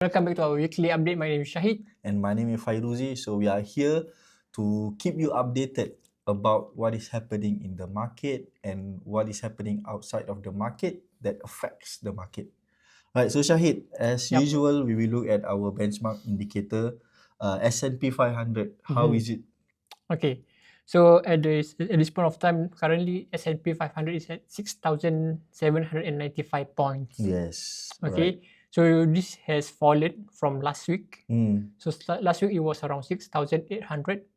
Welcome back to our weekly update. My name is Shahid. And my name is Fairuzee. So we are here to keep you updated about what is happening in the market and what is happening outside of the market that affects the market. Right. So Shahid, as Yep. usual, we will look at our benchmark indicator, S&P 500. How is it? Okay. So at this point of time, currently S&P 500 is at 6,795 points. Yes. Okay. So this has fallen from last week. Right. So last week it was around 6,800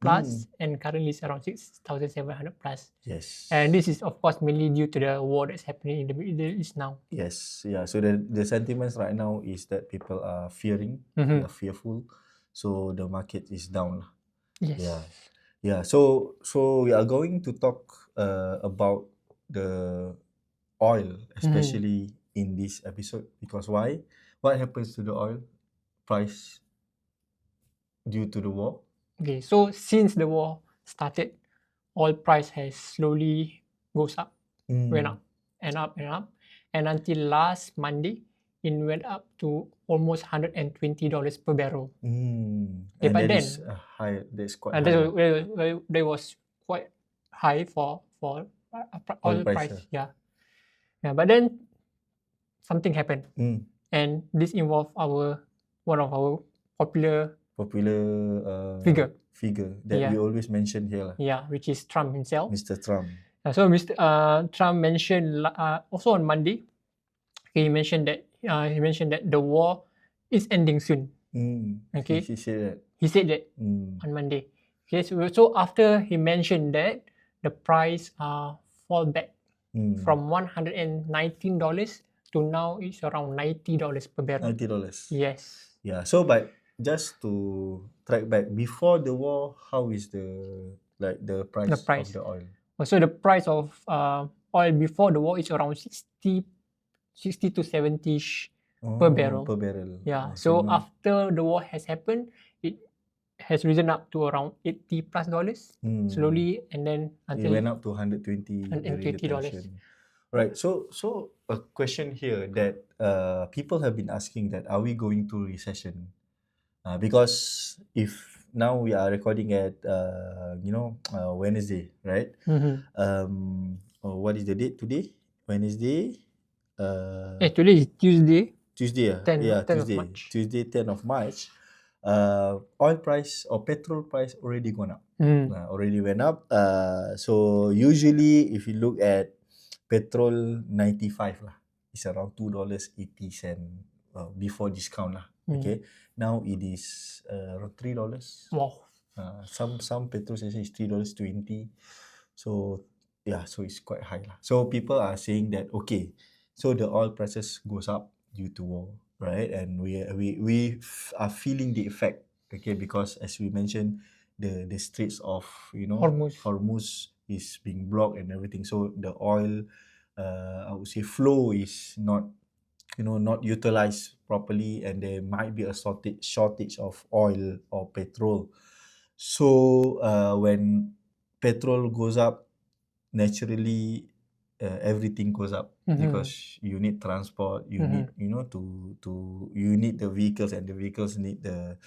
plus, and currently it's around 6,700 plus. Yes. And this is of course mainly due to the war that's happening in the Middle East now. Yes. Yeah. So the sentiments right now is that people are fearing, they are fearful. So the market is down. Yes. Yeah. So we are going to talk about the oil, especially in this episode. Because why? What happens to the oil price due to the war? Okay. So since the war started, oil price has slowly goes up, went up and up and up, and until last Monday, it went up to almost $120 per barrel. Okay, but that then is high. That's quite and high. that was quite high for oil price. Price, Yeah. But then something happened, and this involved one of our popular figure that Yeah. we always mention here, which is Trump himself. Mr. Trump. So Mr. Trump mentioned also on Monday. He mentioned that the war is ending soon. Okay. He said that. He said that on Monday. Okay. So after he mentioned that, the price fall back from $119 to now it's around $90 per barrel. $90. Yes. Yeah. So, but just to track back, before the war, how is the price of the oil? So the price of oil before the war is around 60 to 70 per barrel. Per barrel. Yeah. So after the war has happened, it has risen up to around $80 plus slowly, and then it until went up to $120. $120. Right. So a question here that people have been asking, that are we going to recession? Because if now we are recording at Wednesday, right? What is the date today? Wednesday. Today is Tuesday. Tuesday. 10 of Tuesday. March. Tuesday, 10 of March. Oil price or petrol price already gone up. Already went up. So usually if you look at petrol 95 lah, it's around $2.80 before discount lah. Okay. Now it is around $3. Wow. Some petrol station is $3.20. So yeah, so it's quite high lah. So people are saying that okay, so the oil prices goes up due to war, right? And we are feeling the effect, okay, because as we mentioned, the straits of Hormuz is being blocked and everything. So the oil, I would say, flow is not utilized properly, and there might be a shortage of oil or petrol. So when petrol goes up, naturally everything goes up, because you need transport, you need you need the vehicles, and the vehicles need the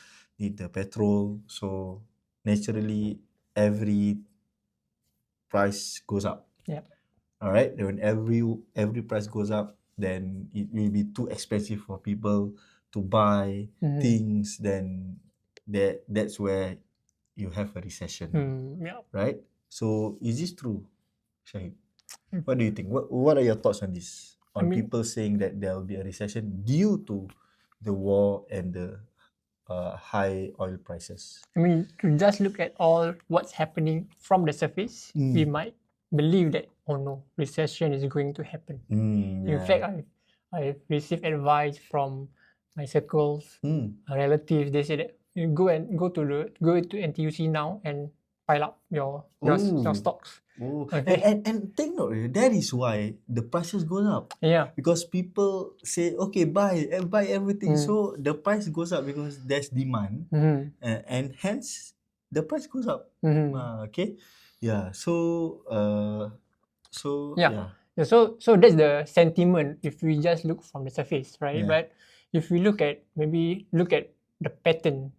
petrol. So naturally every price goes up. All right. When every price goes up, then it will be too expensive for people to buy things. Then that's where you have a recession. Right. So is this true, Shahid? What do you think? What are your thoughts on this? On people saying that there will be a recession due to the war and the high oil prices? To just look at all what's happening from the surface, we might believe that, oh no, recession is going to happen. In fact, I've received advice from my circles, relatives. They say that you go to NTUC now and pile up your stocks. Okay. And take note, that is why the prices goes up. Yeah. Because people say, okay, buy everything. So the price goes up because there's demand, and hence the price goes up. Okay. Yeah. So So that's the sentiment if we just look from the surface, right? But if we look at the pattern,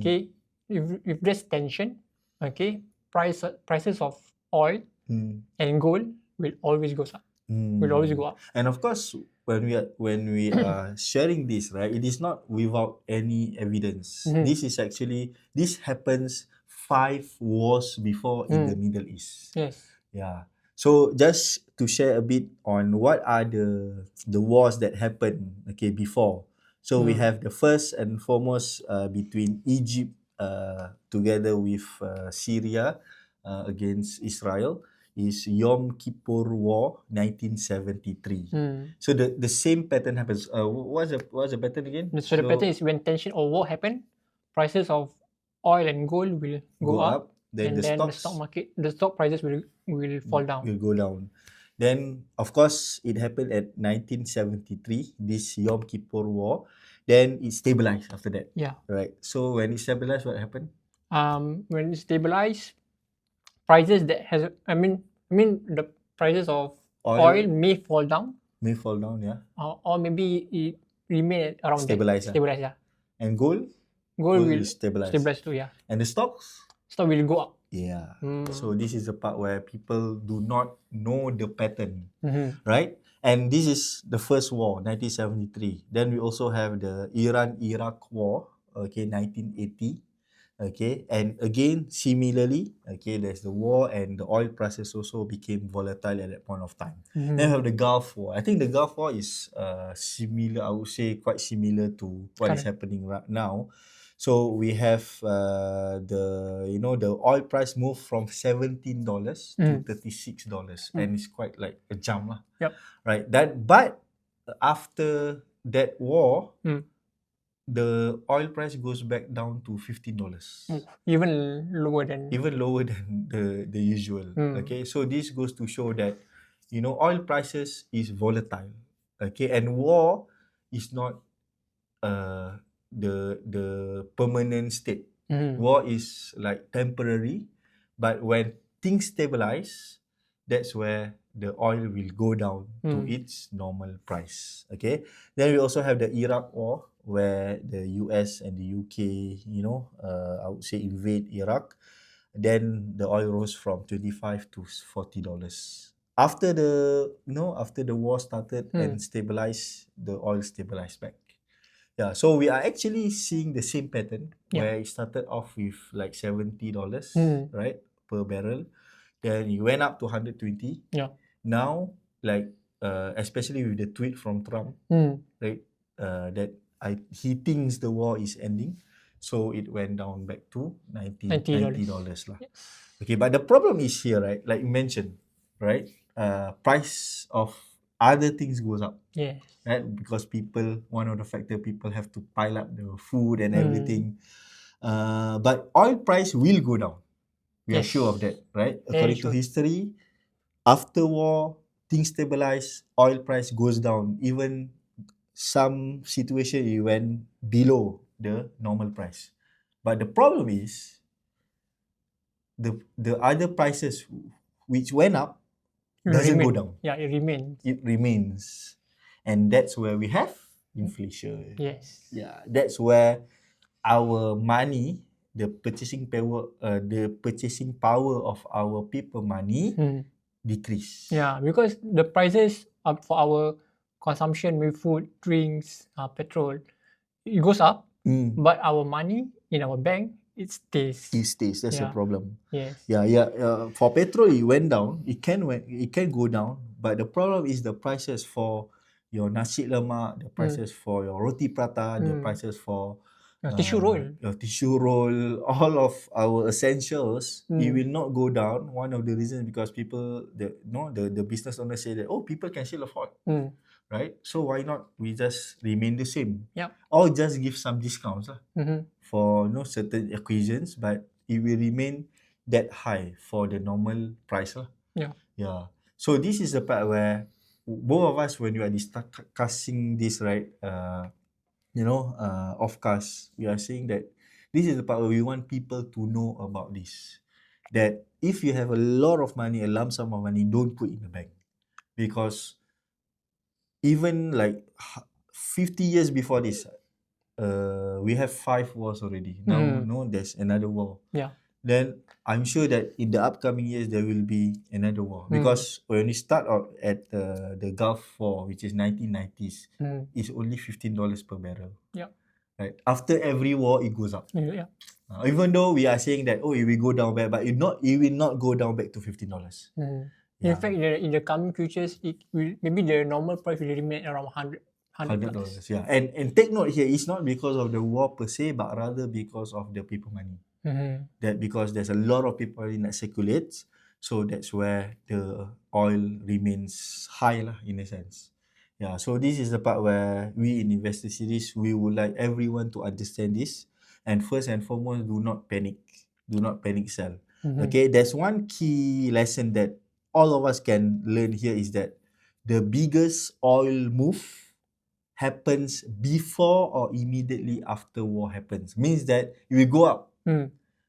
okay, if there's tension, okay, prices of oil and gold will always go up. Will always go up. And of course, when we are sharing this, right, it is not without any evidence. This happens 5 wars before in the Middle East. Yes. Yeah. So just to share a bit on what are the wars that happened, okay, before. So we have the first and foremost between Egypt together with Syria against Israel is Yom Kippur War 1973. So the same pattern happens. What's the pattern again? So the pattern is when tension or war happen, prices of oil and gold will go up. Then the stock prices will fall down. Will go down. Then of course it happened at 1973, this Yom Kippur War. Then it stabilized after that. Yeah. Right. So when it stabilized, what happened? When it stabilized, prices that has the prices of oil may fall down. Yeah. Or maybe it remain at around stabilize. Yeah. And gold will stabilize too. Yeah. And the stock will go up. Yeah. So this is the part where people do not know the pattern, right? And this is the first war, 1973. Then we also have the Iran-Iraq War, okay, 1980. Okay, and again, similarly, okay, there's the war and the oil prices also became volatile at that point of time. Then we have the Gulf War. I think the Gulf War is similar, I would say quite similar to what is happening right now. So we have the oil price moved from $17 to $36, and it's quite like a jump, Yep. right? But after that war, the oil price goes back down to $15. Even lower than the usual. Okay, so this goes to show that oil prices is volatile. Okay, and war is not the permanent state. War is like temporary, but when things stabilize, that's where the oil will go down to its normal price. Okay, then we also have the Iraq War, where the US and the UK, I would say invade Iraq. Then the oil rose from $25 to $40. After the war started and stabilized, the oil stabilized back. Yeah, so we are actually seeing the same pattern where it started off with like $70, right, per barrel. Then it went up to 120. Yeah. Now, like especially with the tweet from Trump, right, that he thinks the war is ending, so it went down back to $90 lah. Yes. Okay, but the problem is here, right? Like you mentioned, right? Price of other things goes up. Yes. Right? Because one of the factor, people have to pile up the food and everything. But oil price will go down. We are sure of that, right? According to history, after war, things stabilize, oil price goes down. Even some situation it went below the normal price. But the problem is the other prices which went up doesn't go down. Yeah, it remains. It remains. And that's where we have inflation. Yes. Yeah, that's where our money, the purchasing power of our people money decrease. Yeah, because the prices for our consumption with food, drinks, petrol, it goes up, but our money in our bank, it stays. It stays. That's the problem. Yes. Yeah. For petrol, it went down. It can go down, but the problem is the prices for your nasi lemak, the prices for your roti prata, the prices for tissue roll. Your tissue roll, all of our essentials, it will not go down. One of the reasons because people, the business owners say that, people can still afford, right? So why not we just remain the same? Yep. Or just give some discounts for certain occasions, but it will remain that high for the normal price. Yeah. So this is the part where both of us, when we are discussing this, right, of course, we are saying that this is the part where we want people to know about this. That if you have a lot of money, a lump sum of money, don't put in the bank. Because even like 50 years before this, we have 5 wars already. Now, no, there's another war. Yeah. Then I'm sure that in the upcoming years there will be another war, because when we start out at the Gulf War, which is 1990s, it's only $15 per barrel. Yeah. Right. After every war, it goes up. Yeah. Even though we are saying that it will go down back, but it will not go down back to $15. In fact, in the coming futures, it will, maybe the normal price will remain around $100. $100. Yeah. And take note here, it's not because of the war per se, but rather because of the paper money. That because there's a lot of people that circulates, so that's where the oil remains high lah, in a sense. Yeah, so this is the part where we in Investor Series, we would like everyone to understand this, and first and foremost, do not panic sell. Okay, there's one key lesson that all of us can learn here, is that the biggest oil move happens before or immediately after war happens. Means that it will go up,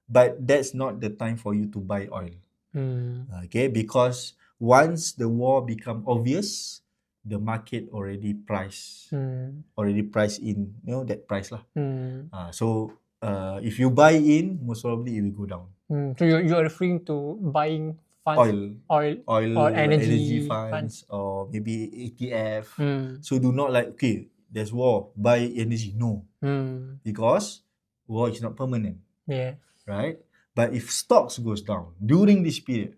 but that's not the time for you to buy oil. Okay, because once the war become obvious, the market already priced in, that price lah. So if you buy in, most probably it will go down. So you are referring to buying funds, oil or energy funds, or maybe ETF. So do not okay, there's war, buy energy. No, because war is not permanent. Yeah. Right? But if stocks goes down during this period,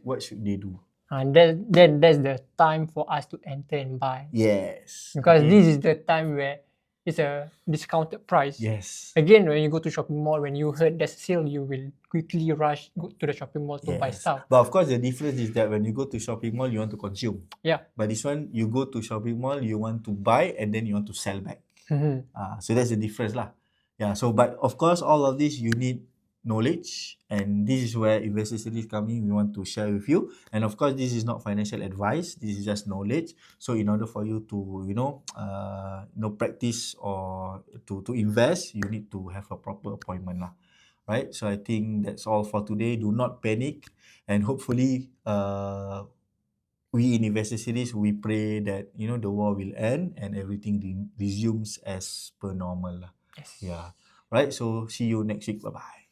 what should they do? And then that's the time for us to enter and buy. Yes. Because this is the time where it's a discounted price. Yes. Again, when you go to shopping mall, when you heard there's sale, you will quickly rush go to the shopping mall to buy stuff. But of course, the difference is that when you go to shopping mall, you want to consume. Yeah. But this one, you go to shopping mall, you want to buy and then you want to sell back. So that's the difference lah. Yeah. So, but of course, all of this you need knowledge, and this is where Investor Series coming. We want to share with you, and of course, this is not financial advice. This is just knowledge. So, in order for you to practice or to invest, you need to have a proper appointment lah. Right? So I think that's all for today. Do not panic, and hopefully, we in Investor Series, we pray that the war will end and everything resumes as per normal lah. Yes. Yeah. Right. So see you next week. Bye bye.